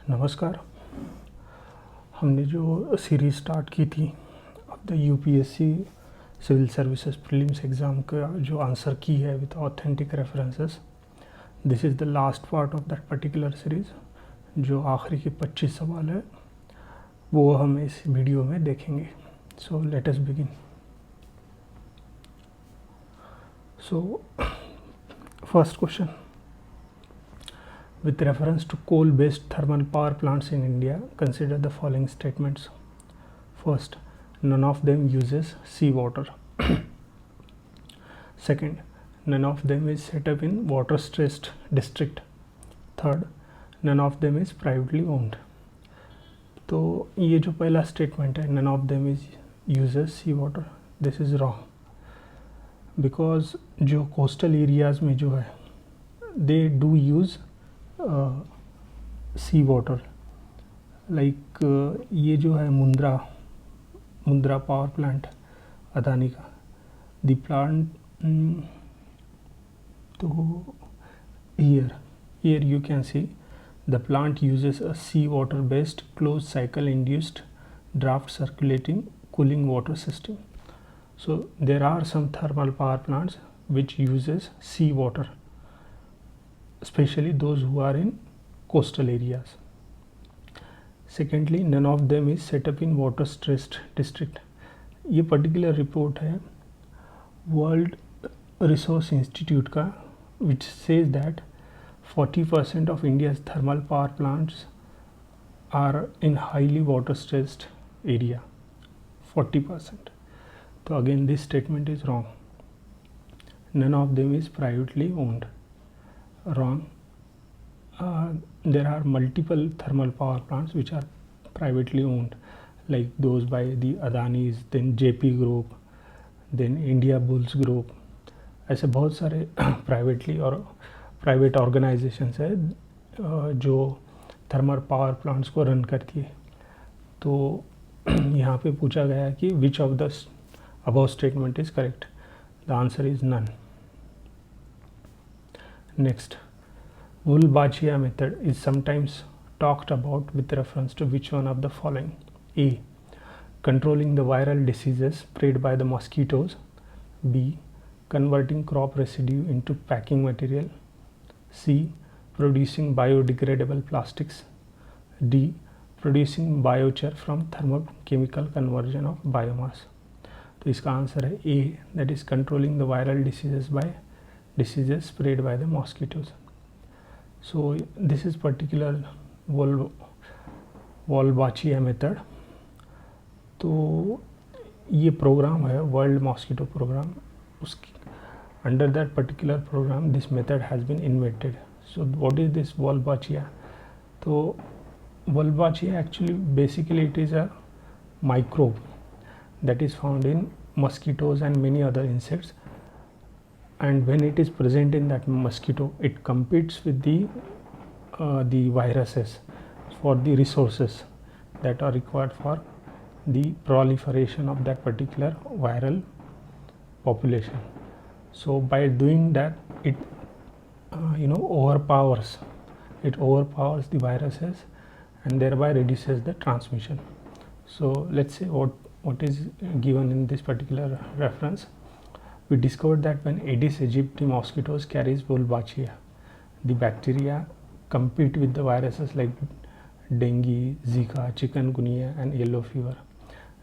नमस्कार। हमने जो सीरीज़ स्टार्ट की थी अब the UPSC civil services prelims exam का जो आंसर की है with authentic references, this is the last part of that particular series. जो आखिरी के 25 सवाल है वो हम इस वीडियो में देखेंगे। So let us begin. So first question, with reference to coal-based thermal power plants in India, consider the following statements. First, none of them uses seawater. Second, none of them is set up in water-stressed district. Third, none of them is privately owned. तो ये जो पहला statement है, none of them is uses seawater, this is wrong, because जो coastal areas में जो है they do use sea water. Like ये जो है मुंद्रा पावर प्लांट अदानी का, द प्लांट, तो here you can see the plant uses a sea water based closed cycle induced draft circulating cooling water system. So there are some thermal power plants which uses sea water, especially those who are in coastal areas. Secondly, none of them is set up in water stressed district. ये particular report है World Resource Institute का, which says that 40% of India's thermal power plants are in highly water stressed area. 40%. So again this statement is wrong. None of them is privately owned. Wrong. There are multiple thermal power plants which are privately owned, like those by the Adanis, then JP Group, then India Bulls Group. ऐसे बहुत सारे privately और private organisations है जो thermal power plants को run करती है। तो यहाँ पे पूछा गया है कि which of the above statement is correct. The answer is none. Next, Wolbachia method is sometimes talked about with reference to which one of the following? A. Controlling the viral diseases spread by the mosquitoes. B. Converting crop residue into packing material. C. Producing biodegradable plastics. D. Producing biochar from thermochemical conversion of biomass. तो इसका answer है A, that is controlling the viral diseases spread by the mosquitoes. So this is particular Wolbachia method. तो ये programme है world mosquito programme, उसकी under that particular programme this method has been invented. So what is this Wolbachia? तो Wolbachia actually basically it is a microbe that is found in mosquitoes and many other insects, and when it is present in that mosquito it competes with the viruses for the resources that are required for the proliferation of that particular viral population. So by doing that it overpowers the viruses and thereby reduces the transmission. So let's say what is given in this particular reference. We discovered that when Aedes aegypti mosquitoes carries Wolbachia, the bacteria compete with the viruses like dengue, Zika, chikungunya and yellow fever.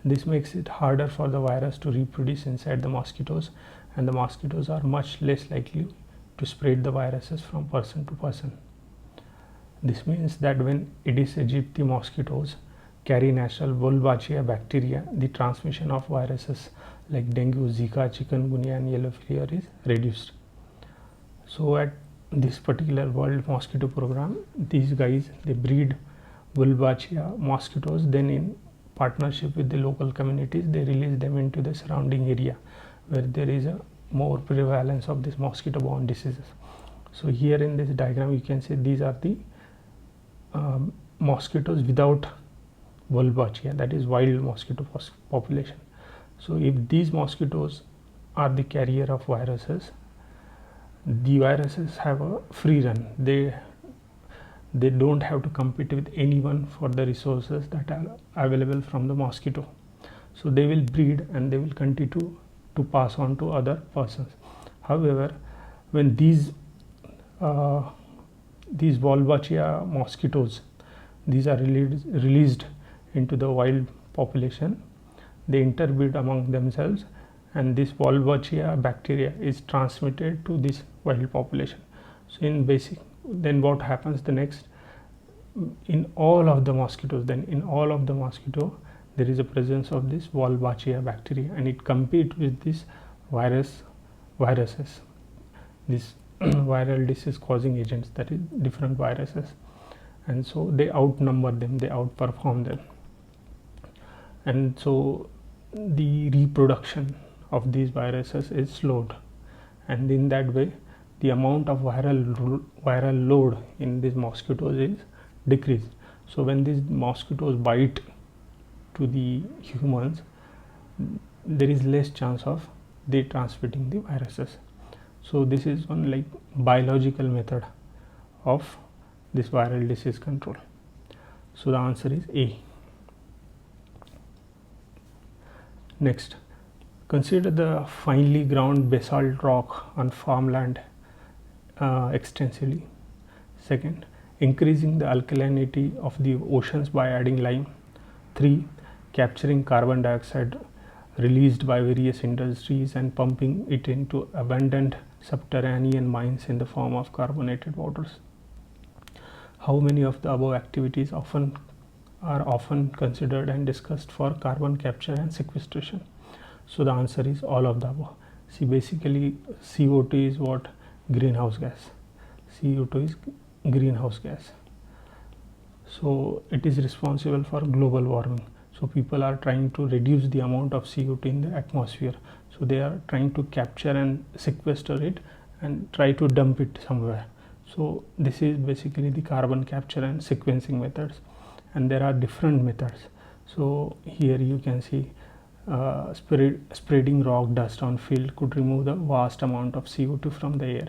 This makes it harder for the virus to reproduce inside the mosquitoes, and the mosquitoes are much less likely to spread the viruses from person to person. This means that when Aedes aegypti mosquitoes carry natural Wolbachia bacteria, the transmission of viruses like dengue, Zika, chikungunya and yellow fever is reduced. So at this particular world mosquito program, these guys they breed Wolbachia mosquitoes, then in partnership with the local communities they release them into the surrounding area where there is a more prevalence of this mosquito borne diseases. So here in this diagram you can see these are the mosquitoes without Wolbachia, that is wild mosquito population. So if these mosquitoes are the carrier of viruses, the viruses have a free run. They they don't have to compete with anyone for the resources that are available from the mosquito. So they will breed and they will continue to pass on to other persons. However, when these Wolbachia mosquitoes, these are released into the wild population, they interbreed among themselves, and this Wolbachia bacteria is transmitted to this wild population. So in basic, then what happens the next, in all of the mosquitoes, there is a presence of this Wolbachia bacteria, and it competes with this viruses, this viral disease causing agents, that is different viruses, and so they outnumber them, they outperform them, and so the reproduction of these viruses is slowed, and in that way the amount of viral load in these mosquitoes is decreased. So when these mosquitoes bite to the humans, there is less chance of they transmitting the viruses. So this is one like biological method of this viral disease control. So the answer is A. Next, consider the finely ground basalt rock on farmland extensively. Second, increasing the alkalinity of the oceans by adding lime. 3. Capturing carbon dioxide released by various industries and pumping it into abundant subterranean mines in the form of carbonated waters. How many of the above activities are often considered and discussed for carbon capture and sequestration? So the answer is all of the above. See, basically CO2 is what? Greenhouse gas. CO2 is greenhouse gas. So it is responsible for global warming. So people are trying to reduce the amount of CO2 in the atmosphere. So they are trying to capture and sequester it and try to dump it somewhere. So this is basically the carbon capture and sequencing methods, and there are different methods. So here you can see spreading rock dust on field could remove the vast amount of CO2 from the air.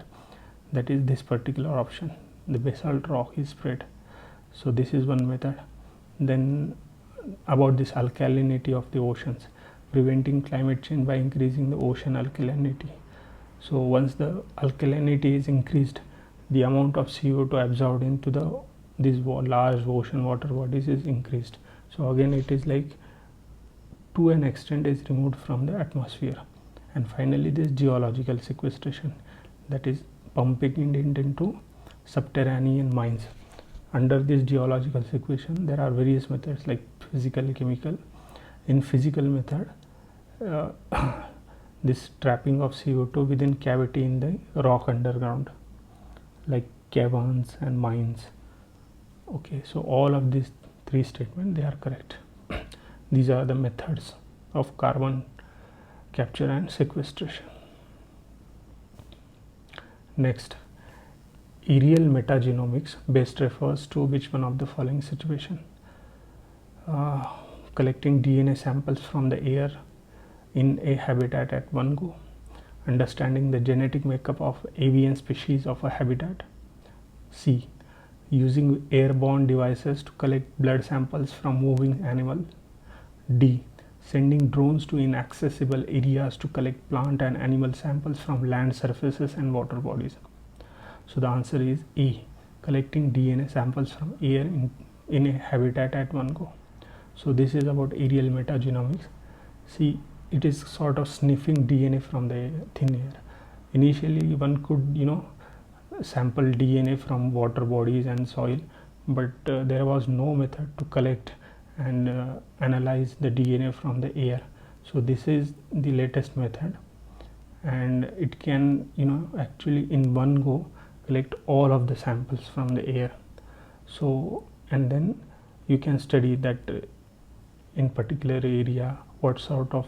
That is this particular option. The basalt rock is spread. So this is one method. Then about this alkalinity of the oceans, preventing climate change by increasing the ocean alkalinity. So once the alkalinity is increased, the amount of CO2 absorbed into these large ocean water bodies is increased. So again it is like to an extent is removed from the atmosphere. And finally this geological sequestration, that is pumping it into subterranean mines. Under this geological sequestration there are various methods like physical, chemical. In physical method, this trapping of CO2 within cavity in the rock underground, like caverns and mines. Okay, so all of these three statements, they are correct. These are the methods of carbon capture and sequestration. Next, aerial metagenomics best refers to which one of the following situation? Collecting DNA samples from the air in a habitat at one go, understanding the genetic makeup of avian species of a habitat. C. Using airborne devices to collect blood samples from moving animals. D. Sending drones to inaccessible areas to collect plant and animal samples from land surfaces and water bodies. So the answer is A. Collecting DNA samples from air in a habitat at one go. So this is about aerial metagenomics. See, it is sort of sniffing DNA from the thin air. Initially one could sample DNA from water bodies and soil, but there was no method to collect and analyze the DNA from the air. So this is the latest method, and it can actually in one go collect all of the samples from the air. So and then you can study that in particular area what sort of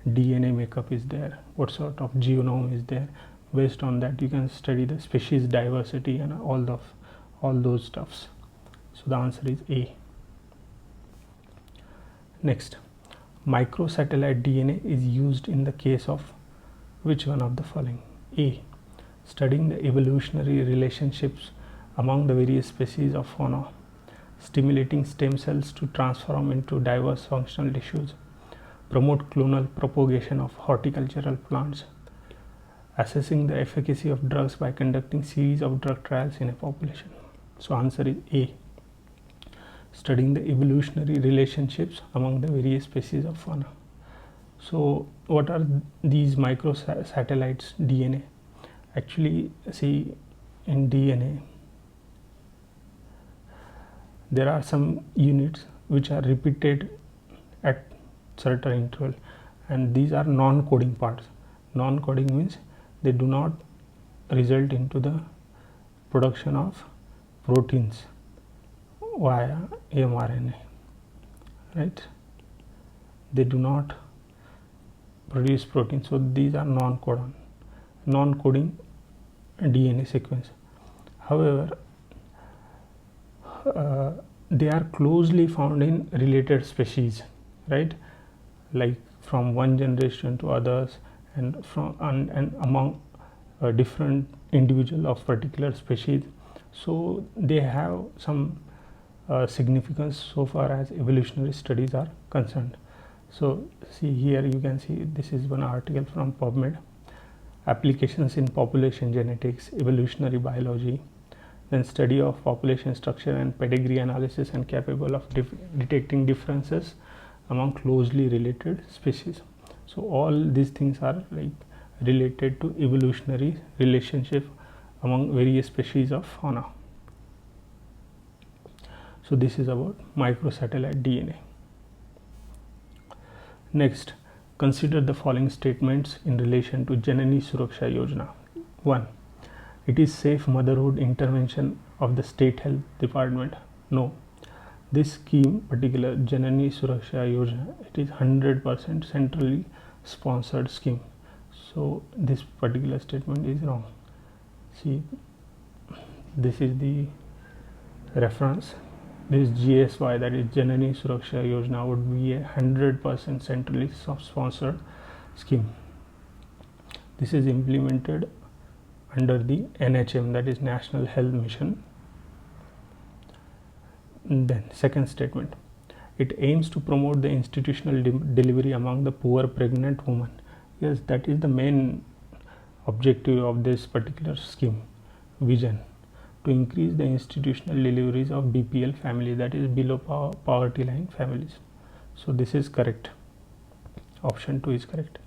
DNA makeup is there, what sort of genome is there. Based on that you can study the species diversity and all those stuffs. So the answer is A. Next, microsatellite DNA is used in the case of which one of the following? A. Studying the evolutionary relationships among the various species of fauna, stimulating stem cells to transform into diverse functional tissues, promote clonal propagation of horticultural plants, assessing the efficacy of drugs by conducting series of drug trials in a population. So answer is A, studying the evolutionary relationships among the various species of fauna. So what are these microsatellites DNA? Actually, see, in DNA there are some units which are repeated at certain interval, and these are non-coding parts. Non-coding means they do not result into the production of proteins via mRNA, right? They do not produce protein, so these are non-coding DNA sequence. However, they are closely found in related species, right? Like from one generation to others, and among different individual of particular species. So they have some significance so far as evolutionary studies are concerned. So see here, you can see this is one article from PubMed, applications in population genetics, evolutionary biology, then study of population structure and pedigree analysis, and capable of detecting differences among closely related species. So all these things are like related to evolutionary relationship among various species of fauna. So this is about microsatellite DNA. Next, consider the following statements in relation to Janani Suraksha Yojana. 1. It is safe motherhood intervention of the state health department. No. This scheme, particular Janani Suraksha Yojana, it is 100% centrally sponsored scheme. So this particular statement is wrong. See, this is the reference. This GSY, that is Janani Suraksha Yojana, would be a 100% centrally sponsored scheme. This is implemented under the NHM, that is National Health Mission. And then second statement, it aims to promote the institutional delivery among the poor pregnant women. Yes, that is the main objective of this particular scheme, vision, to increase the institutional deliveries of BPL family, that is below poverty line families. So this is correct. Option 2 is correct.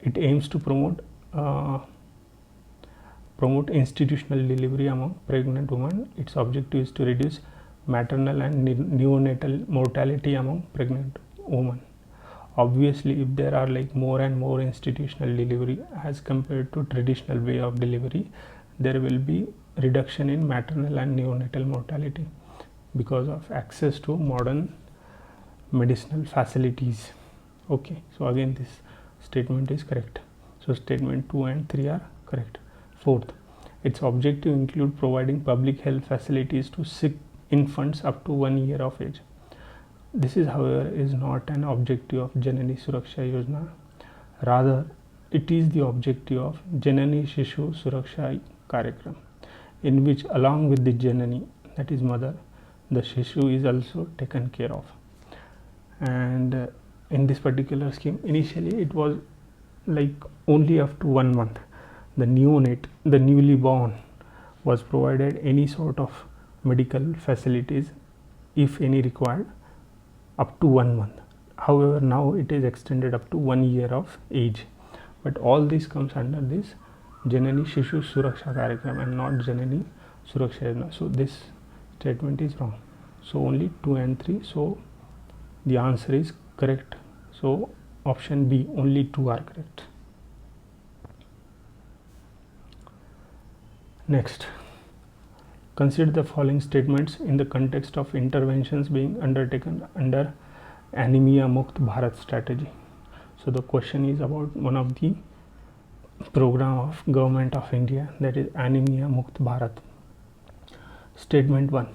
It aims to promote institutional delivery among pregnant women. Its objective is to reduce maternal and neonatal mortality among pregnant women. Obviously, if there are like more and more institutional delivery as compared to traditional way of delivery, there will be reduction in maternal and neonatal mortality because of access to modern medicinal facilities. Okay, so again this statement is correct. So statement 2 and 3 are correct. Fourth, its objective include providing public health facilities to sick infants up to 1 year of age. This is, however, is not an objective of Janani Suraksha Yojana. Rather, it is the objective of Janani Shishu Suraksha Karyakram, in which along with the Janani, that is mother, the Shishu is also taken care of. And in this particular scheme, initially it was like only up to 1 month. The neonate, the newly born, was provided any sort of medical facilities, if any required, up to 1 month. However, now it is extended up to 1 year of age. But all this comes under this Janani Shishu Suraksha Karyakram and not Janani Suraksha Yojana. So this statement is wrong. So only 2 and 3. So the answer is correct. So option B, only 2 are correct. Next, consider the following statements in the context of interventions being undertaken under Anemia Mukt Bharat strategy. So the question is about one of the program of Government of India, that is Anemia Mukt Bharat. Statement 1.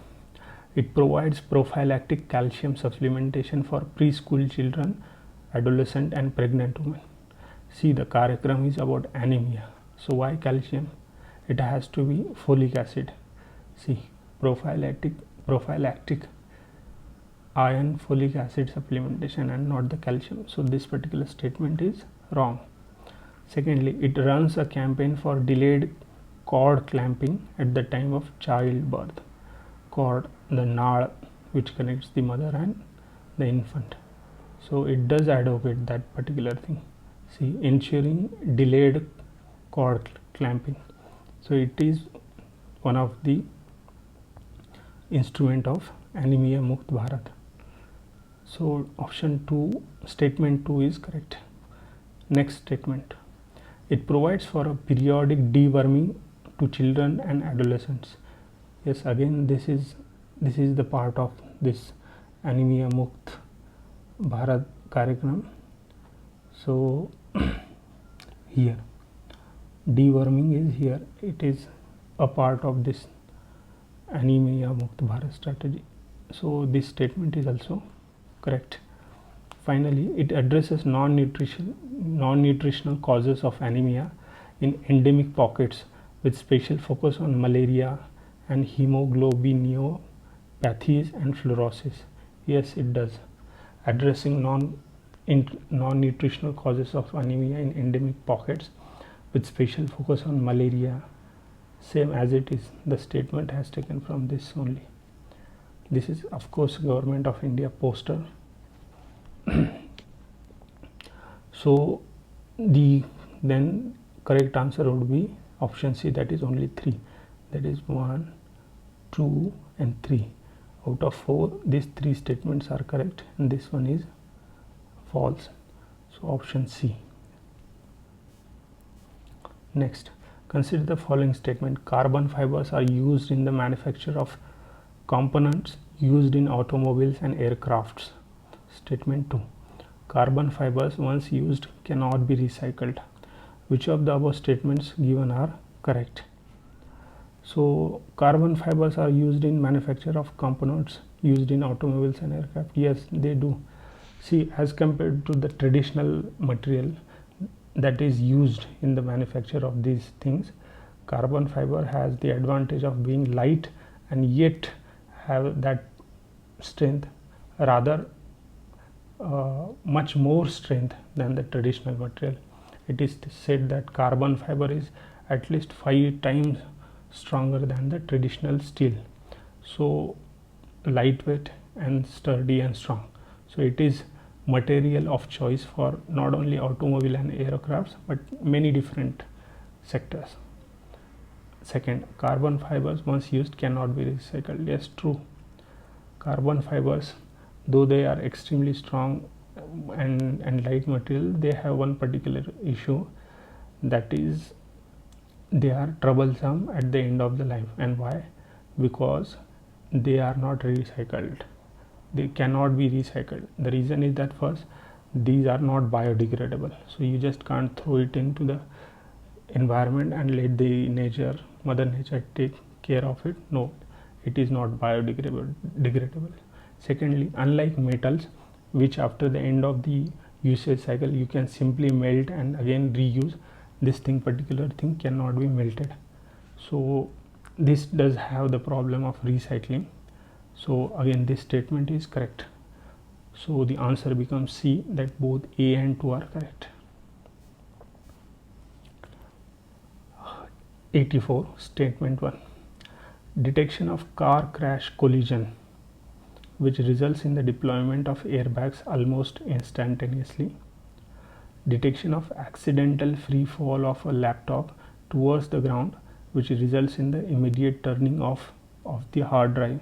It provides prophylactic calcium supplementation for preschool children, adolescent and pregnant women. See, the Karyakram is about anemia. So why calcium? It has to be folic acid. See, prophylactic iron folic acid supplementation and not the calcium. So this particular statement is wrong. Secondly, it runs a campaign for delayed cord clamping at the time of childbirth. Cord, the naad which connects the mother and the infant. So it does advocate that particular thing. See, ensuring delayed cord clamping. So it is one of the instrument of Anemia Mukt Bharat. So option 2, statement 2 is correct. Next statement, it provides for a periodic deworming to children and adolescents. Yes, again this is the part of this Anemia Mukt Bharat Karyakram. So here deworming is here, it is a part of this Anemia Mukt Bharat strategy. So this statement is also correct. Finally, it addresses non-nutritional causes of anemia in endemic pockets with special focus on malaria and hemoglobinopathies and fluorosis. Yes, it does. Addressing non-nutritional causes of anemia in endemic pockets with special focus on malaria. Same as it is, the statement has taken from this only. This is of course Government of India poster. So the then correct answer would be option C, that is only 3, that is 1, 2 and 3. Out of 4, these 3 statements are correct and this one is false. So option C. Next, consider the following statement. Carbon fibers are used in the manufacture of components used in automobiles and aircrafts. Statement 2. Carbon fibers once used cannot be recycled. Which of the above statements given are correct? So carbon fibers are used in manufacture of components used in automobiles and aircraft. Yes, they do. See, as compared to the traditional material that is used in the manufacture of these things, carbon fiber has the advantage of being light and yet have that strength, rather much more strength than the traditional material. It is said that carbon fiber is at least 5 times stronger than the traditional steel. So lightweight and sturdy and strong. So it is material of choice for not only automobile and aircrafts but many different sectors. Second, carbon fibers once used cannot be recycled. Yes, true. Carbon fibers, though they are extremely strong and light material, they have one particular issue, that is they are troublesome at the end of the life. And why? Because they are not recycled. They cannot be recycled. The reason is that first, these are not biodegradable, so you just can't throw it into the environment and let the mother nature take care of it. No, it is not biodegradable. Secondly, unlike metals, which after the end of the usage cycle you can simply melt and again reuse, this particular thing cannot be melted. So this does have the problem of recycling. So again this statement is correct. So the answer becomes C, that both A and 2 are correct. 84, statement 1. Detection of car crash collision, which results in the deployment of airbags almost instantaneously. Detection of accidental free fall of a laptop towards the ground, which results in the immediate turning off of the hard drive.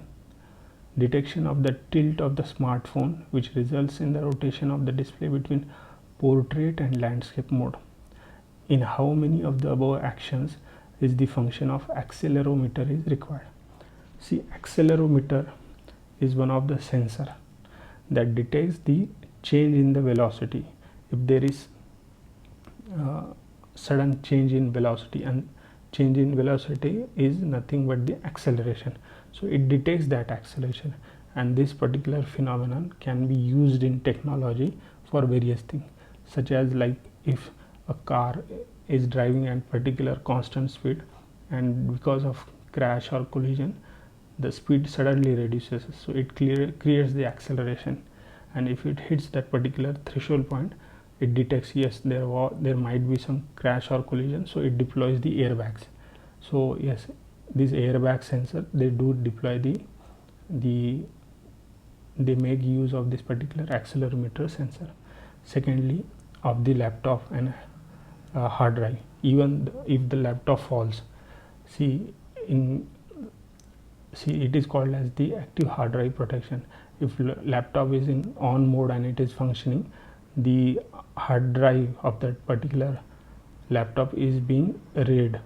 Detection of the tilt of the smartphone, which results in the rotation of the display between portrait and landscape mode. In how many of the above actions is the function of accelerometer is required? See, accelerometer is one of the sensor that detects the change in the velocity. If there is sudden change in velocity, and change in velocity is nothing but the acceleration, so it detects that acceleration, and this particular phenomenon can be used in technology for various things, such as like if a car is driving at particular constant speed and because of crash or collision the speed suddenly reduces, so it creates the acceleration, and if it hits that particular threshold point, it detects yes there might be some crash or collision, so it deploys the airbags. So yes, these airbag sensor, they do deploy they make use of this particular accelerometer sensor. Secondly, of the laptop and hard drive, even if the laptop falls, see it is called as the active hard drive protection. If laptop is in on mode and it is functioning, the hard drive of that particular laptop is being read,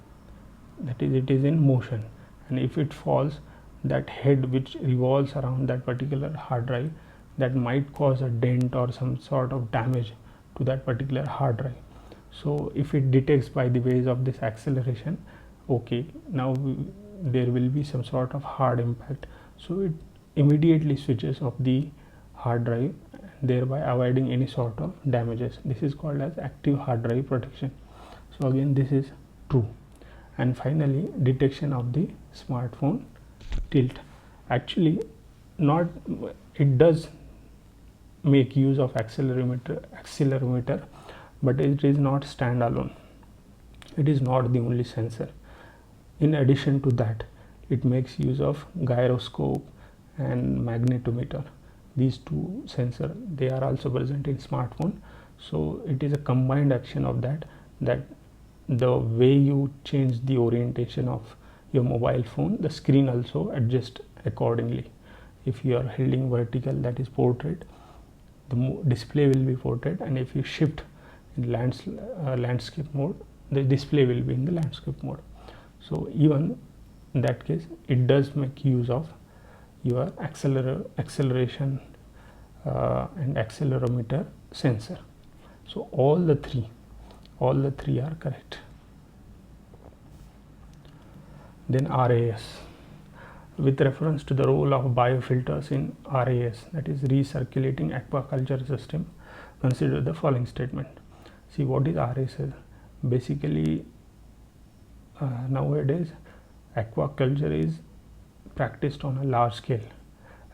that is, it is in motion, and if it falls, that head which revolves around that particular hard drive, that might cause a dent or some sort of damage to that particular hard drive. So if it detects by the ways of this acceleration, okay, now there will be some sort of hard impact, so it immediately switches off the hard drive, thereby avoiding any sort of damages. This is called as active hard drive protection. So again, this is true. And finally, detection of the smartphone tilt. Actually, not, it does make use of accelerometer, but it is not standalone. It is not the only sensor. In addition to that, it makes use of gyroscope and magnetometer. These two sensors, they are also present in smartphone. So it is a combined action of that the way you change the orientation of your mobile phone, the screen also adjusts accordingly. If you are holding vertical, that is portrait, the display will be portrait, and if you shift in landscape mode, the display will be in the landscape mode. So even in that case, it does make use of your acceleration and accelerometer sensor. So all the three are correct. Then RAS. With reference to the role of biofilters in RAS, that is recirculating aquaculture system, consider the following statement. See, what is RAS? Basically, nowadays aquaculture is practiced on a large scale,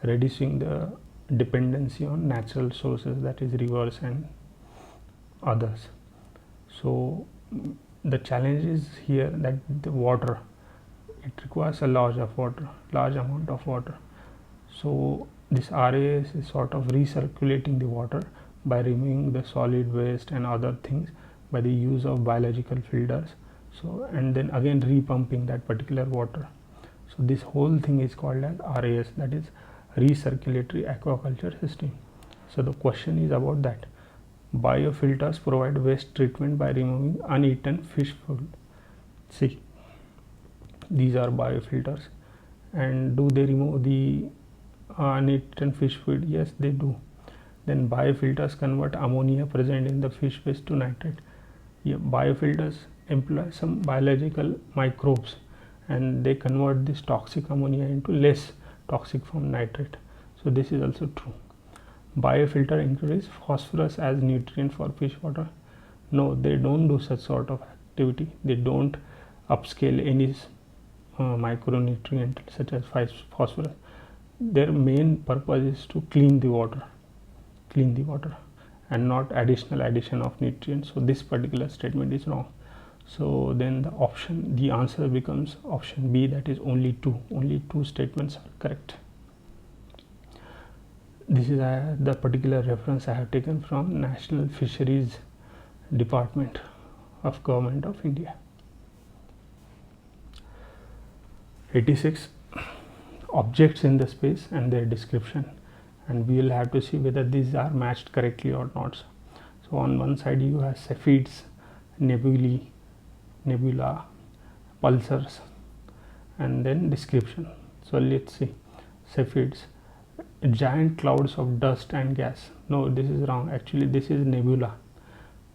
reducing the dependency on natural sources, that is rivers and others. So the challenge is here that the water, it requires a large amount of water. So this RAS is sort of recirculating the water by removing the solid waste and other things by the use of biological filters. So, and then again repumping that particular water. So this whole thing is called as RAS, that is recirculatory aquaculture system. So the question is about that. Biofilters provide waste treatment by removing uneaten fish food. See, these are biofilters, and do they remove the uneaten fish food? Yes, they do. Then biofilters convert ammonia present in the fish waste to nitrate. Yeah, biofilters employ some biological microbes, and they convert this toxic ammonia into less toxic form nitrate. So this is also true. Biofilter increase phosphorus as nutrient for fish water. No, they don't do such sort of activity. They don't upscale any micronutrient such as phosphorus. Their main purpose is to clean the water and not additional addition of nutrients. So this particular statement is wrong. So then the answer becomes option B, that is only two statements are correct. This is the particular reference I have taken from National Fisheries Department of Government of India. 86 objects in the space and their description, and we will have to see whether these are matched correctly or not. So on one side you have Cepheids, nebula, pulsars, and then description. So let's see. Cepheids, giant clouds of dust and gas. No, this is wrong. Actually this is nebula.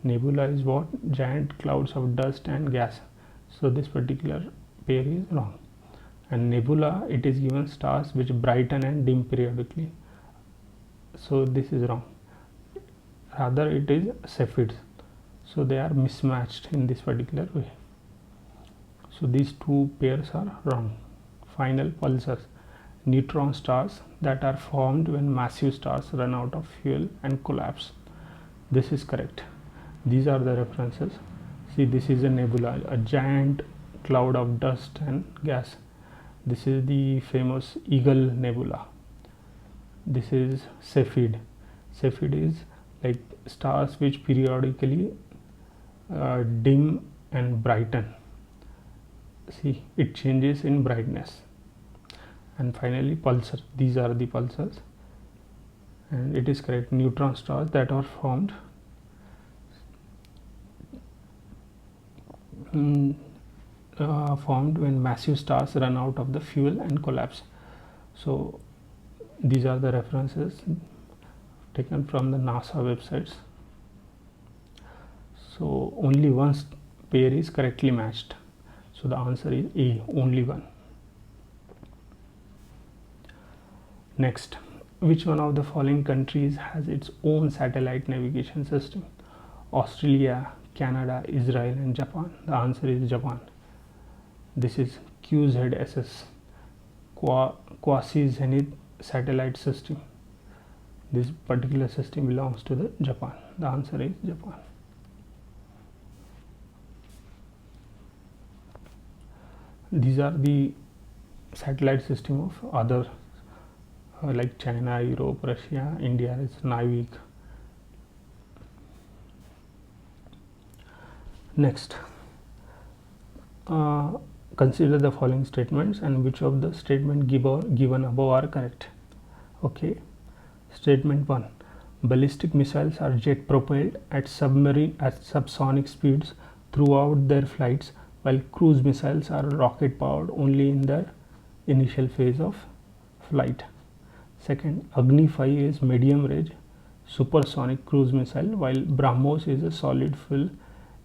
Nebula is what? Giant clouds of dust and gas. So this particular pair is wrong. And nebula, it is given stars which brighten and dim periodically. So this is wrong. Rather it is Cepheids. So they are mismatched in this particular way. So these two pairs are wrong. Final, pulsars. neutron stars that are formed when massive stars run out of fuel and collapse. This is correct. These are the references. See, this is a nebula, a giant cloud of dust and gas. This is the famous Eagle Nebula. This is Cepheid. Cepheid is like stars which periodically dim and brighten. See, it changes in brightness. And finally, pulsar. These are the pulsars. And it is correct. Neutron stars that are formed formed when massive stars run out of the fuel and collapse. So these are the references taken from the NASA websites. So only one pair is correctly matched. So the answer is A, only one. Next, which one of the following countries has its own satellite navigation system? Australia, Canada, Israel and Japan. The answer is Japan. This is QZSS, quasi-zenith satellite system. This particular system belongs to the Japan. The answer is Japan. These are the satellite system of other like China, Europe, Russia, India is Navik. Next, consider the following statements and which of the statement given above are correct. Okay. Statement 1. Ballistic missiles are jet propelled at subsonic speeds throughout their flights, while cruise missiles are rocket powered only in their initial phase of flight. Second, Agni 5 is medium range supersonic cruise missile, while BrahMos is a solid fuel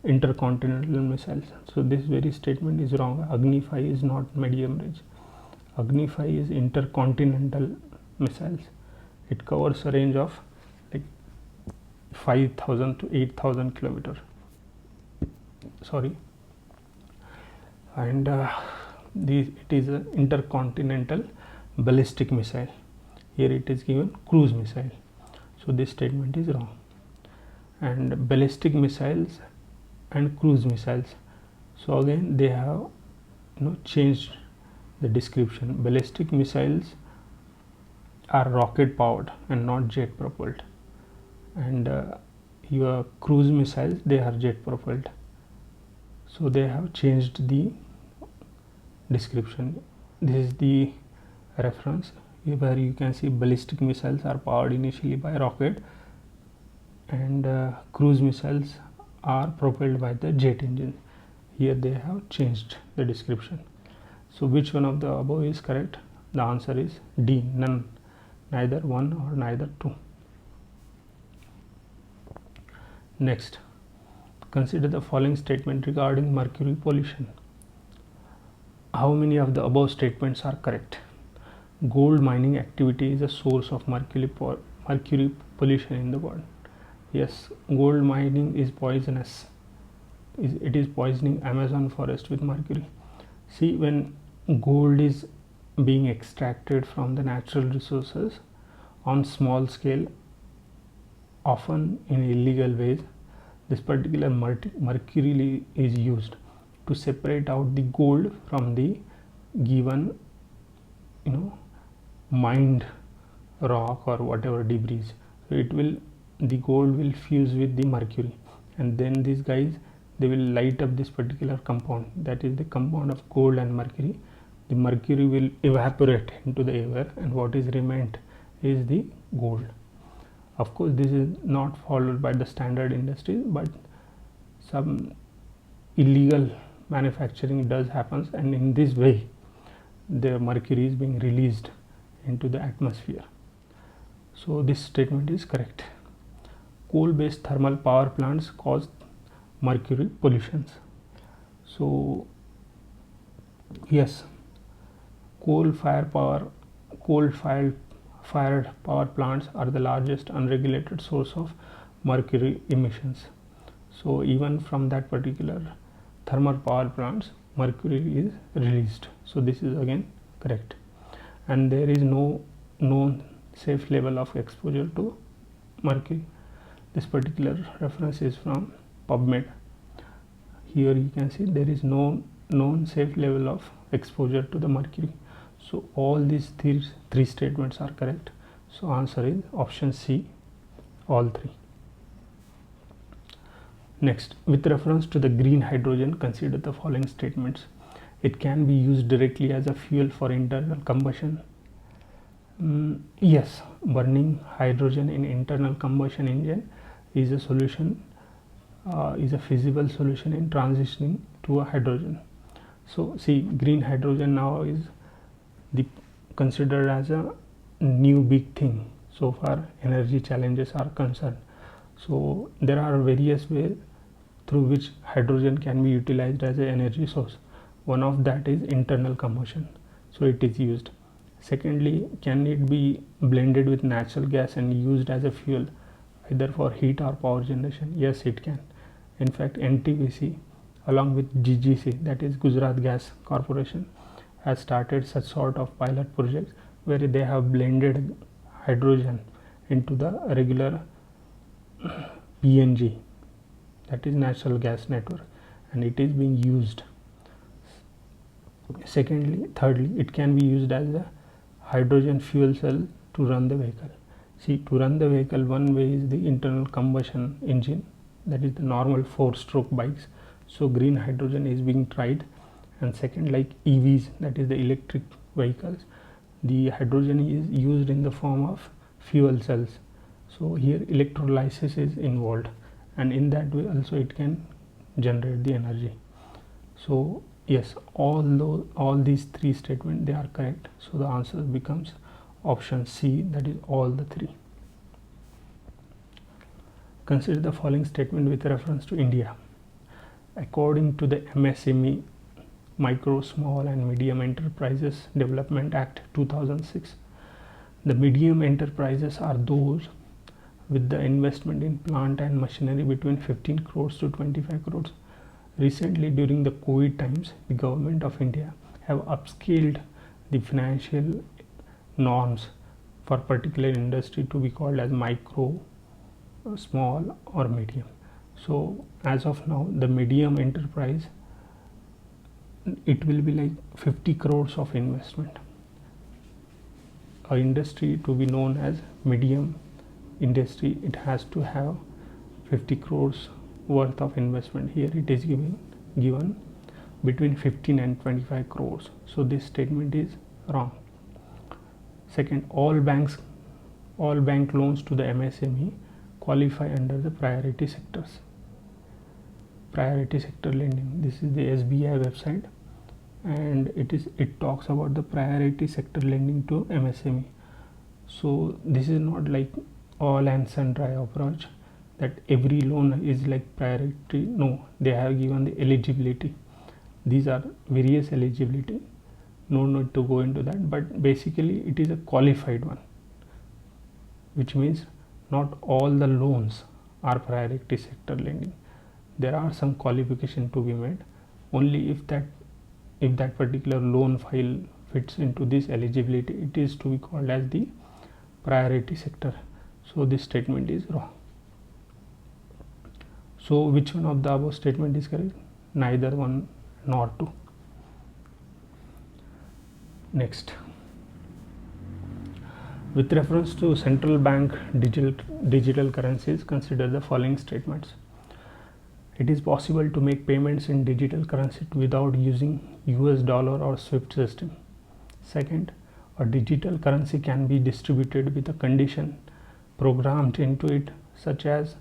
intercontinental missile. So this very statement is wrong. Agni 5 is not medium range. Agni 5 is intercontinental missiles. It covers a range of like 5,000 to 8,000 kilometers. Sorry. And it is an intercontinental ballistic missile. Here it is given cruise missile. So this statement is wrong. And ballistic missiles and cruise missiles. So again they have changed the description. Ballistic missiles are rocket powered and not jet propelled. And your cruise missiles, they are jet propelled. So they have changed the description. This is the reference where you can see ballistic missiles are powered initially by rocket and cruise missiles are propelled by the jet engine. Here they have changed the description. So which one of the above is correct? The answer is D, none, neither 1 or neither 2. Next, consider the following statement regarding mercury pollution. How many of the above statements are correct? Gold mining activity is a source of mercury pollution in the world. Yes, gold mining is poisonous. It is poisoning Amazon forest with mercury. See, when gold is being extracted from the natural resources on small scale, often in illegal ways, this particular mercury is used to separate out the gold from the given mined rock or whatever debris. So the gold will fuse with the mercury, and then these guys, they will light up this particular compound, that is the compound of gold and mercury. The mercury will evaporate into the air, and what is remained is the gold. Of course, this is not followed by the standard industries, but some illegal manufacturing does happen, and in this way the mercury is being released into the atmosphere. So this statement is correct. Coal based thermal power plants cause mercury pollutions. So yes, coal-fired power plants are the largest unregulated source of mercury emissions. So even from that particular thermal power plants, mercury is released. So this is again correct. and there is no known safe level of exposure to mercury. This particular reference is from PubMed. Here you can see there is no known safe level of exposure to the mercury. So all these three statements are correct. So answer is option C, all three. Next, with reference to the green hydrogen, consider the following statements. It can be used directly as a fuel for internal combustion. Yes, burning hydrogen in internal combustion engine is a solution, is a feasible solution in transitioning to a hydrogen. So see, green hydrogen now is considered as a new big thing so far energy challenges are concerned. So there are various ways through which hydrogen can be utilized as an energy source. One of that is internal combustion, so it is used. Secondly, can it be blended with natural gas and used as a fuel either for heat or power generation? Yes, it can. In fact, NTPC along with GGC, that is Gujarat Gas Corporation, has started such sort of pilot projects where they have blended hydrogen into the regular PNG, that is natural gas network, and it is being used. Thirdly, it can be used as a hydrogen fuel cell to run the vehicle. See, to run the vehicle, one way is the internal combustion engine, that is the normal 4-stroke bikes. So green hydrogen is being tried. And second, like EVs, that is the electric vehicles, the hydrogen is used in the form of fuel cells. So here electrolysis is involved, and in that way also it can generate the energy. So yes, all these three statements, they are correct. So the answer becomes option C, that is all the three. Consider the following statement with reference to India. According to the MSME, Micro, Small and Medium Enterprises Development Act 2006, the medium enterprises are those with the investment in plant and machinery between 15 crores to 25 crores. Recently, during the COVID times, the government of India have upscaled the financial norms for particular industry to be called as micro, small or medium. So as of now, the medium enterprise, it will be like 50 crores of investment. A industry to be known as medium industry, it has to have 50 crores worth of investment. Here it is given between 15 and 25 crores. So this statement is wrong. Second, all bank loans to the MSME qualify under the priority sectors. Priority sector lending, this is the SBI website, and it talks about the priority sector lending to MSME. So this is not like all and sundry approach that every loan is like priority. No, they have given the eligibility. These are various eligibility, no need to go into that, but basically it is a qualified one, which means not all the loans are priority sector lending. There are some qualification to be made. Only if that particular loan file fits into this eligibility, it is to be called as the priority sector. So this statement is wrong. So which one of the above statement is correct? Neither one nor two. Next, with reference to central bank digital currencies, consider the following statements. It is possible to make payments in digital currency without using US dollar or SWIFT system. Second, a digital currency can be distributed with a condition programmed into it, such as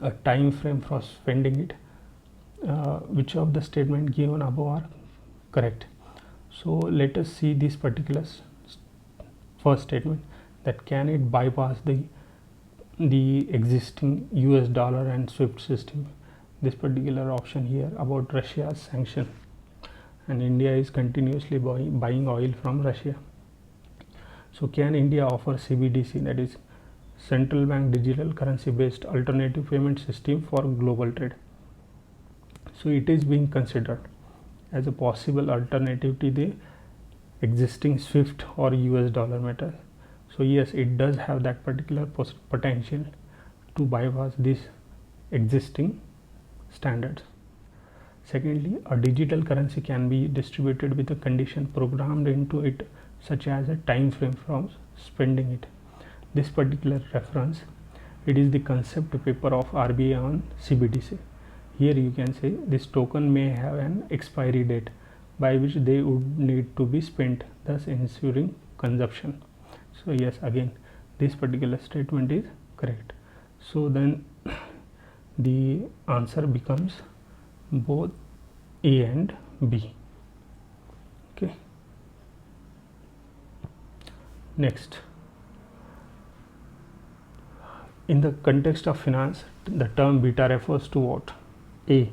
a time frame for spending it. Which of the statement given above are correct? So let us see this particular first statement, that can it bypass the existing US dollar and SWIFT system. This particular option here about Russia's sanction, and India is continuously buying oil from Russia. So can India offer CBDC, that is central bank digital currency based alternative payment system for global trade? So it is being considered as a possible alternative to the existing SWIFT or US dollar metal. So yes, it does have that particular potential to bypass these existing standards. Secondly, a digital currency can be distributed with a condition programmed into it, such as a time frame from spending it. This particular reference, it is the concept paper of RBI on CBDC. Here you can say this token may have an expiry date by which they would need to be spent, thus ensuring consumption. So yes, again this particular statement is correct. So then the answer becomes both A and B. Okay. Next, in the context of finance, the term beta refers to what? A,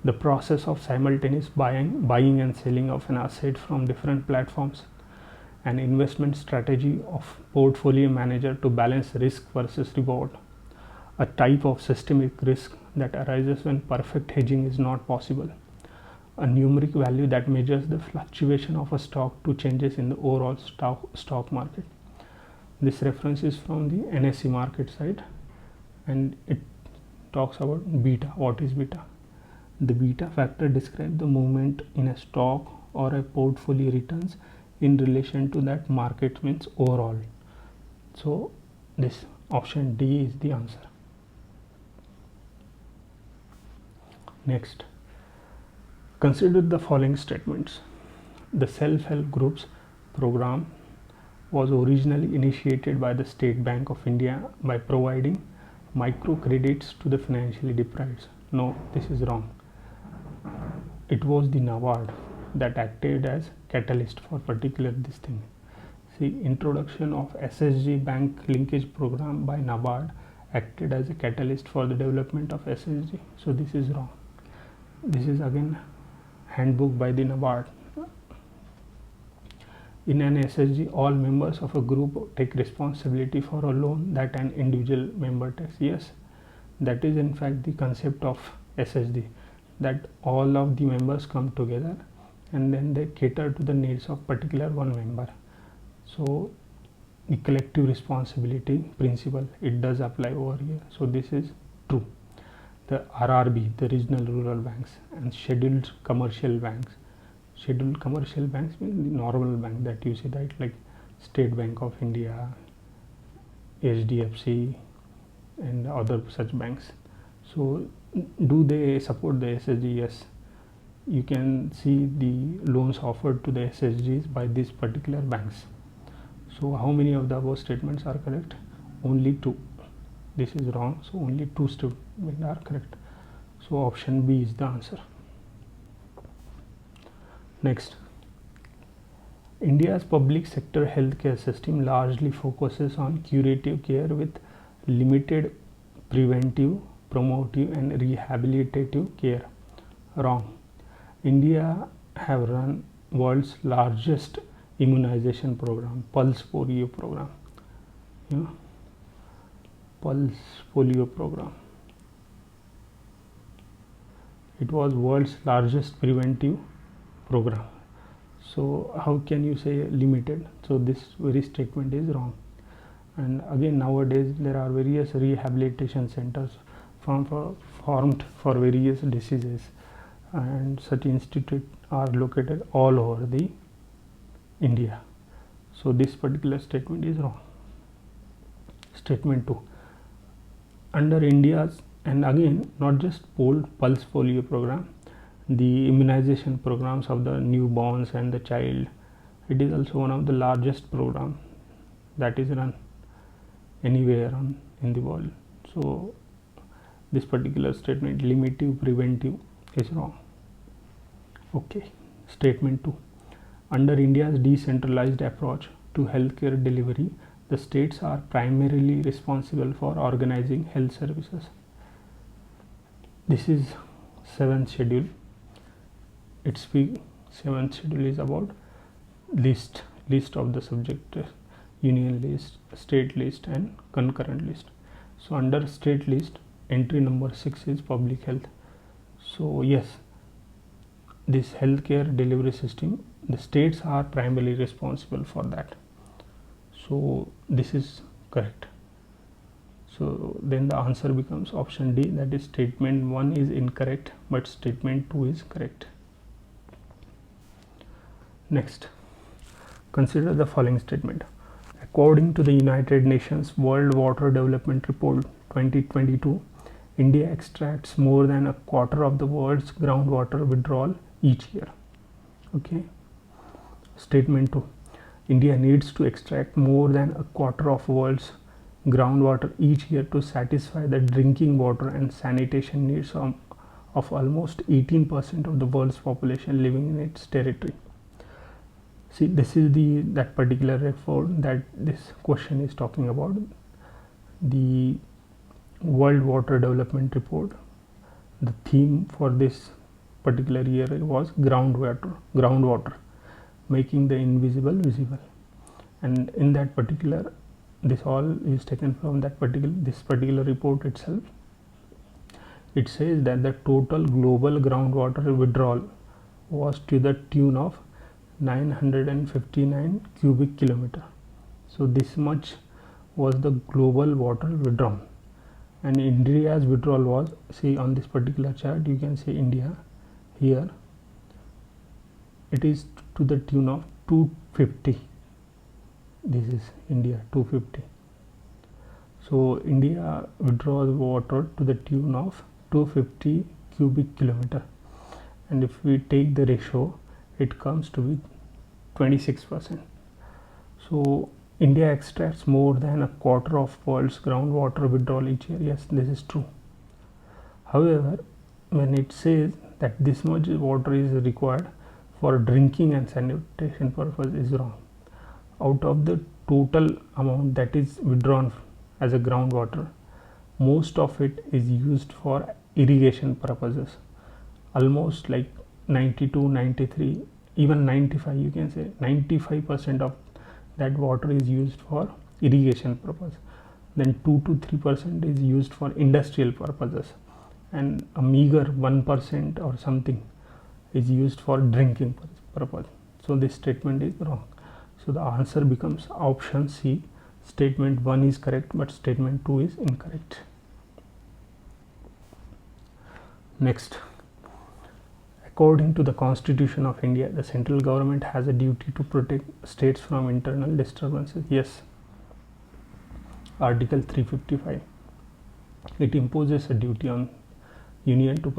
the process of simultaneous buying and selling of an asset from different platforms, an investment strategy of portfolio manager to balance risk versus reward, a type of systemic risk that arises when perfect hedging is not possible, a numeric value that measures the fluctuation of a stock to changes in the overall stock market. This reference is from the NSE market side, and it talks about beta. What is beta? The beta factor describes the movement in a stock or a portfolio returns in relation to that market, means overall. So this option D is the answer. Next, consider the following statements. The self-help groups program was originally initiated by the State Bank of India by providing microcredits to the financially deprived. No, this is wrong. It was the NABARD that acted as catalyst for particular this thing. See, introduction of SSG bank linkage program by NABARD acted as a catalyst for the development of SSG. So this is wrong. This is again handbook by the NABARD. In an SSG, all members of a group take responsibility for a loan that an individual member takes. Yes, that is in fact the concept of SSG, that all of the members come together and then they cater to the needs of particular one member. So the collective responsibility principle, it does apply over here. So this is true. The RRB, the regional rural banks, and scheduled commercial banks. Scheduled commercial banks means the normal bank that you see, right, like State Bank of India, HDFC and other such banks. So do they support the SSG? Yes. You can see the loans offered to the SSGs by these particular banks. So how many of the above statements are correct? Only 2. This is wrong. So only 2 statements are correct. So option B is the answer. Next, India's public sector healthcare system largely focuses on curative care with limited preventive, promotive and rehabilitative care. Wrong. India have run world's largest immunization program, pulse polio program. Pulse polio program. It was world's largest preventive program. So how can you say limited? So this very statement is wrong. And again, nowadays there are various rehabilitation centers formed for various diseases, and such institutes are located all over the India. So this particular statement is wrong. Statement 2. Under India's, and again not just pulse polio program, the immunization programs of the newborns and the child, it is also one of the largest program that is run anywhere in the world. So this particular statement, limited preventive, is wrong. Okay. Statement 2. Under India's decentralized approach to healthcare delivery, the states are primarily responsible for organizing health services. This is 7th schedule. Its 7th schedule is about list of the subject, union list, state list and concurrent list. So under state list, entry number 6 is public health. So yes, this healthcare delivery system, the states are primarily responsible for that. So this is correct. So then the answer becomes option D, that is statement 1 is incorrect but statement 2 is correct. Next, consider the following statement. According to the United Nations World Water Development Report 2022, India extracts more than a quarter of the world's groundwater withdrawal each year. Okay. Statement 2. India needs to extract more than a quarter of world's groundwater each year to satisfy the drinking water and sanitation needs of almost 18% of the world's population living in its territory. See, this is that particular report that this question is talking about, the World Water Development Report. The theme for this particular year was groundwater, making the invisible visible. And in that particular, this all is taken from this particular report itself. It says that the total global groundwater withdrawal was to the tune of 959 cubic kilometer. So this much was the global water withdrawn, and India's withdrawal was, see on this particular chart you can see India here, it is to the tune of 250. This is India, 250. So India withdraws water to the tune of 250 cubic kilometer, and if we take the ratio, it comes to be 26%. So India extracts more than a quarter of world's groundwater withdrawal each year. Yes, this is true. However, when it says that this much water is required for drinking and sanitation purpose, is wrong. Out of the total amount that is withdrawn as a groundwater, most of it is used for irrigation purposes. Almost like 92, 93, even 95, you can say 95% of that water is used for irrigation purpose. Then 2 to 3% is used for industrial purposes, and a meager 1% or something is used for drinking purpose. So this statement is wrong. So the answer becomes option C. Statement 1 is correct but statement 2 is incorrect. Next, according to the Constitution of India, the central government has a duty to protect states from internal disturbances. Yes, Article 355. It imposes a duty on Union to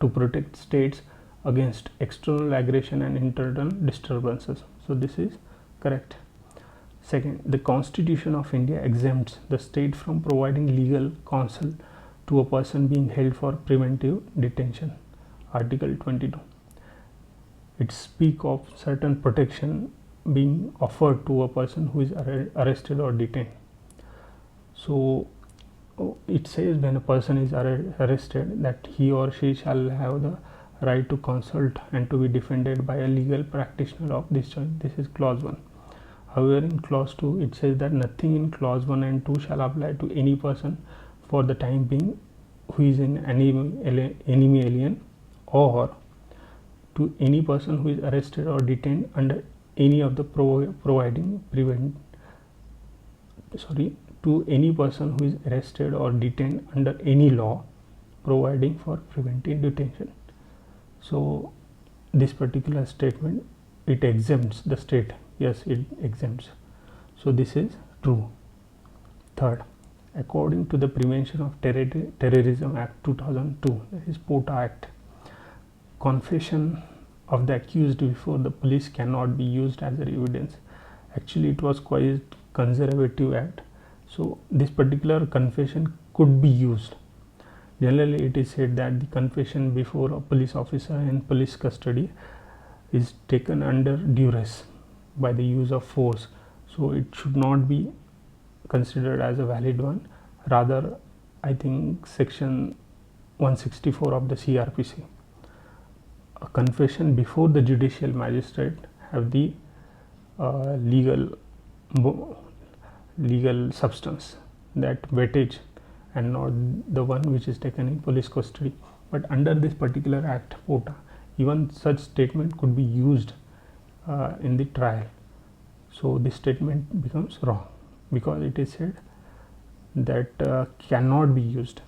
protect states against external aggression and internal disturbances. So this is correct. Second, the Constitution of India exempts the state from providing legal counsel to a person being held for preventive detention. Article 22. It speaks of certain protection being offered to a person who is arrested or detained. So it says when a person is arrested that he or she shall have the right to consult and to be defended by a legal practitioner of this choice. This is clause 1. However, in clause 2 it says that nothing in clause 1 and 2 shall apply to any person for the time being who is an enemy alien, or to any person who is arrested or detained under any of the to any person who is arrested or detained under any law providing for preventive detention. So this particular statement, it exempts the state. Yes, it exempts. So this is true. Third, according to the Prevention of Terrorism Act 2002, that is POTA Act, confession of the accused before the police cannot be used as evidence. Actually, it was quite conservative act. So this particular confession could be used. Generally, it is said that the confession before a police officer in police custody is taken under duress by the use of force. So it should not be considered as a valid one. Rather, I think section 164 of the CRPC, a confession before the judicial magistrate have the legal substance, that weightage, and not the one which is taken in police custody. But under this particular act, POTA, even such statement could be used in the trial. So this statement becomes wrong because it is said that cannot be used.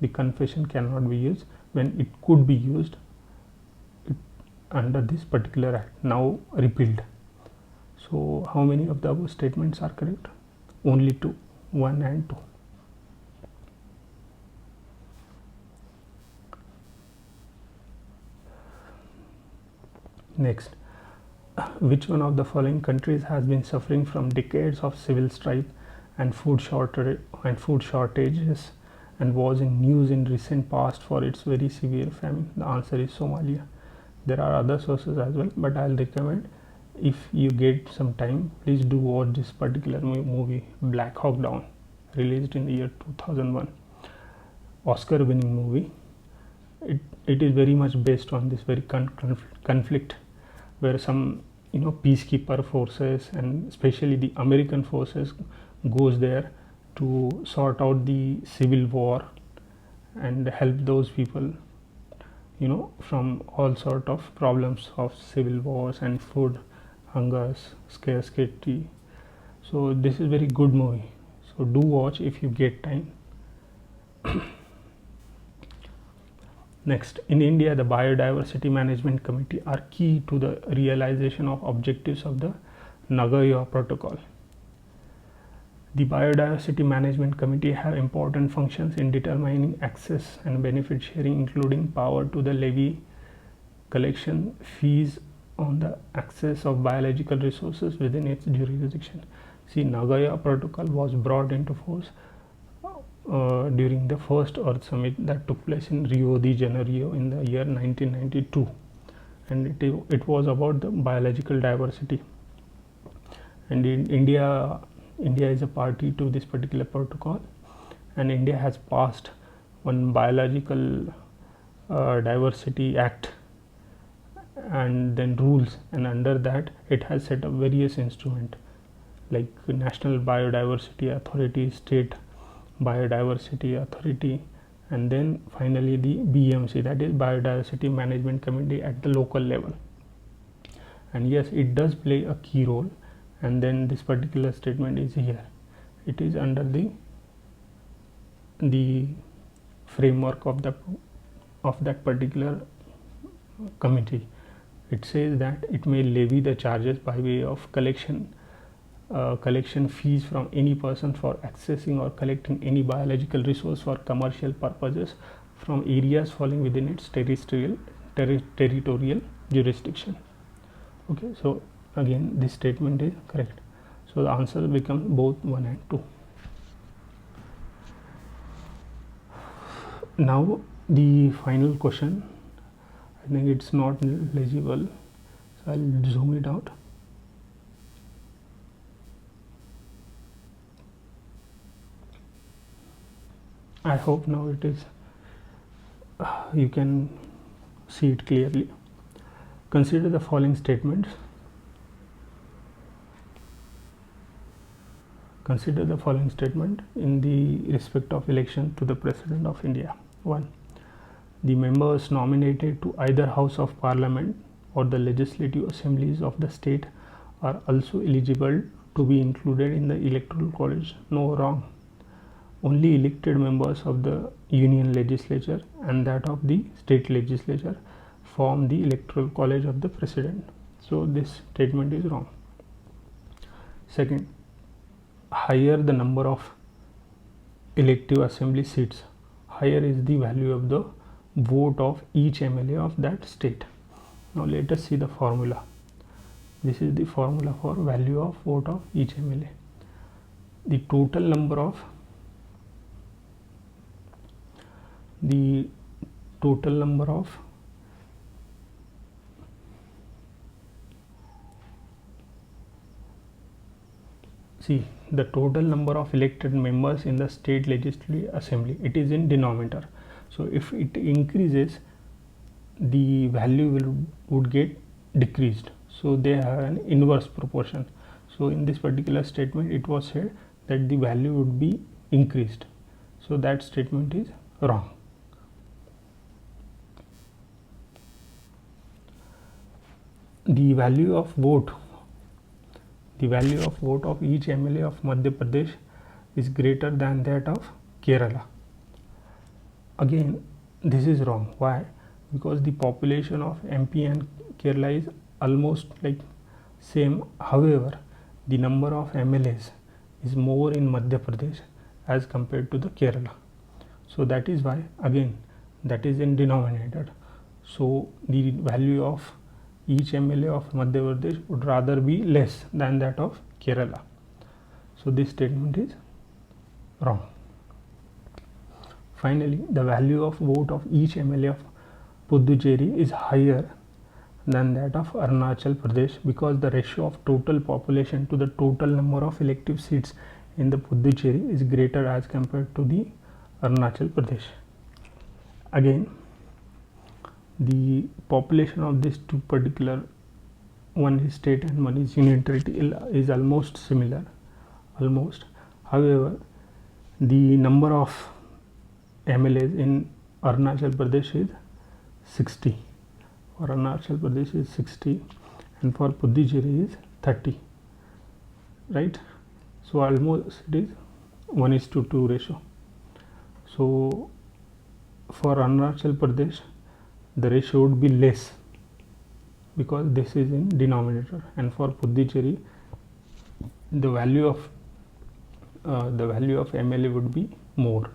The confession cannot be used when it could be used under this particular act, now repealed. So how many of the above statements are correct? Only two, 1 and 2. Next, which one of the following countries has been suffering from decades of civil strife and food shortages and was in news in recent past for its very severe famine? The answer is Somalia. There are other sources as well, but I'll recommend, if you get some time, please do watch this particular movie, Black Hawk Down, released in the year 2001, Oscar winning movie. It is very much based on this very conflict where some peacekeeper forces and especially the American forces goes there to sort out the civil war and help those people from all sort of problems of civil wars and food hungers, scarcity. So this is very good movie, so do watch if you get time. Next, in India, the Biodiversity Management Committee are key to the realization of objectives of the Nagoya Protocol. The Biodiversity Management Committee have important functions in determining access and benefit sharing, including power to the levy collection fees on the access of biological resources within its jurisdiction. See, Nagoya Protocol was brought into force during the first Earth Summit that took place in Rio de Janeiro in the year 1992, and it was about the biological diversity. And in India is a party to this particular protocol, and India has passed one biological diversity act and then rules, and under that it has set up various instruments like National Biodiversity Authority, State Biodiversity Authority, and then finally the BMC, that is Biodiversity Management Committee at the local level. And yes, it does play a key role, and then this particular statement is here. It is under the framework of that particular committee. It says that it may levy the charges by way of collection fees from any person for accessing or collecting any biological resource for commercial purposes from areas falling within its territorial jurisdiction. Okay, so again this statement is correct, so the answer becomes both 1 and 2. Now the final question, I think it's not legible, so I'll zoom it out. I hope now it is you can see it clearly. Consider the following statements. Consider the following statement in the respect of election to the President of India. 1. The members nominated to either House of Parliament or the legislative assemblies of the state are also eligible to be included in the electoral college. No, wrong. Only elected members of the union legislature and that of the state legislature form the electoral college of the president. So this statement is wrong. Second, higher the number of elective assembly seats, higher is the value of the vote of each MLA of that state. Now let us see the formula. This is the formula for value of vote of each MLA. The total number of elected members in the state legislative assembly, it is in denominator. So if it increases, the value would get decreased. So they have an inverse proportion. So in this particular statement, it was said that the value would be increased. So that statement is wrong. the value of vote of each MLA of Madhya Pradesh is greater than that of Kerala. Again, this is wrong. Why? Because the population of MP and Kerala is almost like same. However, the number of MLAs is more in Madhya Pradesh as compared to the Kerala. So that is why, again, that is in denominator. So the value of each MLA of Madhya Pradesh would rather be less than that of Kerala. So this statement is wrong. Finally, the value of vote of each MLA of Puducherry is higher than that of Arunachal Pradesh because the ratio of total population to the total number of elective seats in the Puducherry is greater as compared to the Arunachal Pradesh. Again, the population of these two particular, one is state and one is union territory, is almost similar, almost. However, the number of MLAs in Arunachal Pradesh is 60. For Arunachal Pradesh is 60 and for Puducherry is 30, right? So almost it is 1:2 ratio. So for Arunachal Pradesh the ratio would be less because this is in denominator, and for Puducherry the value of MLA would be more,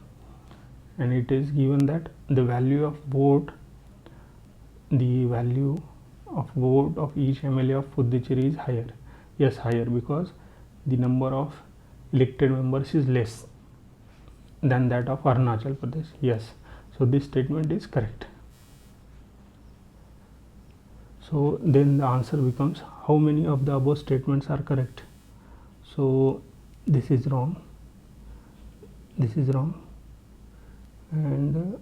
and it is given that the value of vote of each MLA of Puducherry is higher. Yes, higher because the number of elected members is less than that of Arunachal Pradesh. Yes, so this statement is correct. So then the answer becomes, how many of the above statements are correct? So this is wrong, this is wrong, and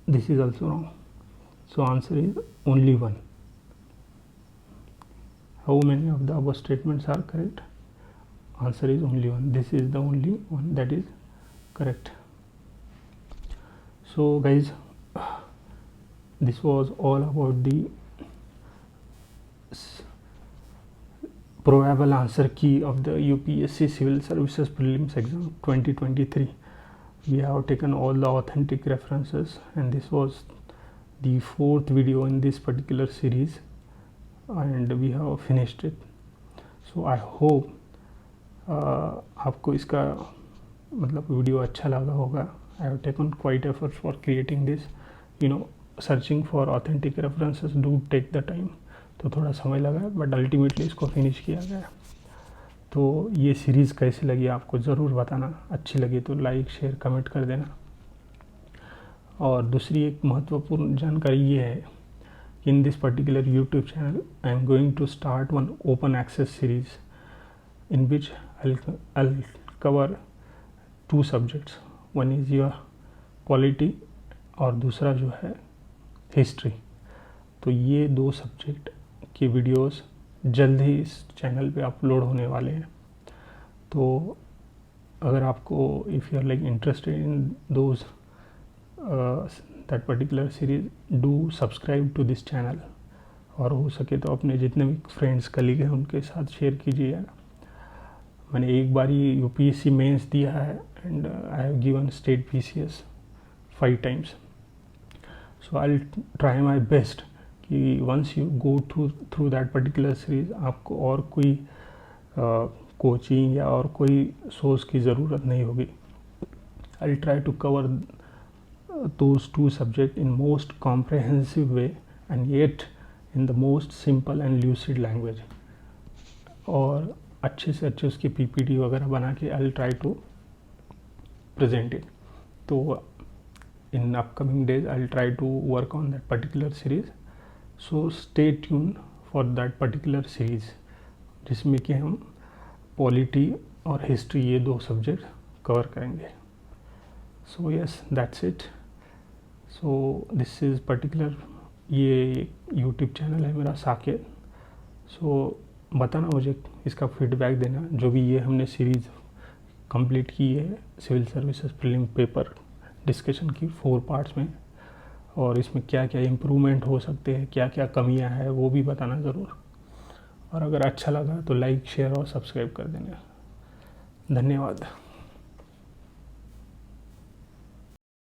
this is also wrong. So answer is only one. How many of the above statements are correct? Answer is only one. This is the only one that is correct. So guys, this was all about the probable answer key of the UPSC Civil Services Prelims exam 2023. We have taken all the authentic references, and this was the fourth video in this particular series, and we have finished it. So I hope आपको इसका मतलब video अच्छा लगा होगा. I have taken quite efforts for creating this. Searching for authentic references do take the time. तो थोड़ा समय लगा, बट अल्टीमेटली इसको फिनिश किया गया. तो ये सीरीज़ कैसी लगी आपको ज़रूर बताना. अच्छी लगी तो लाइक, शेयर, कमेंट कर देना. और दूसरी एक महत्वपूर्ण जानकारी ये है कि in this particular YouTube channel I am going to start one open access series in which I'll cover 2 subjects. One is your polity और दूसरा जो है हिस्ट्री. तो ये 2 सब्जेक्ट की वीडियोस जल्द ही इस चैनल पे अपलोड होने वाले हैं. तो अगर आपको if you are like interested in those that particular series, do subscribe to this channel. और हो सके तो अपने जितने भी फ्रेंड्स कलीग हैं उनके साथ शेयर कीजिए. मैंने एक बार ही यूपीएससी मेंस दिया है and I have given state PCS 5 times. So I will try my best कि once you go through that particular series आपको और कोई कोचिंग या और कोई सोर्स की ज़रूरत नहीं होगी. I will try to cover those 2 subjects in most comprehensive way and yet in the most simple and lucid language. और अच्छे से अच्छे उसकी पीपीटी वगैरह बना के I will try to present it. तो in upcoming days I will try to work on that particular series. So stay tune for that particular series जिसमें कि हम पॉलिटी और हिस्ट्री ये 2 सब्जेक्ट कवर करेंगे. So yes, that's it. So this is particular, ये YouTube channel है मेरा साकेत. सो बताना मुझे, इसका फीडबैक देना. जो भी ये हमने सीरीज़ कंप्लीट की है civil services prelim paper discussion की 4 पार्ट्स में, और इसमें क्या क्या इम्प्रूवमेंट हो सकते हैं, क्या क्या कमियां हैं, वो भी बताना ज़रूर। और अगर अच्छा लगा तो लाइक, शेयर और सब्सक्राइब कर देना। धन्यवाद।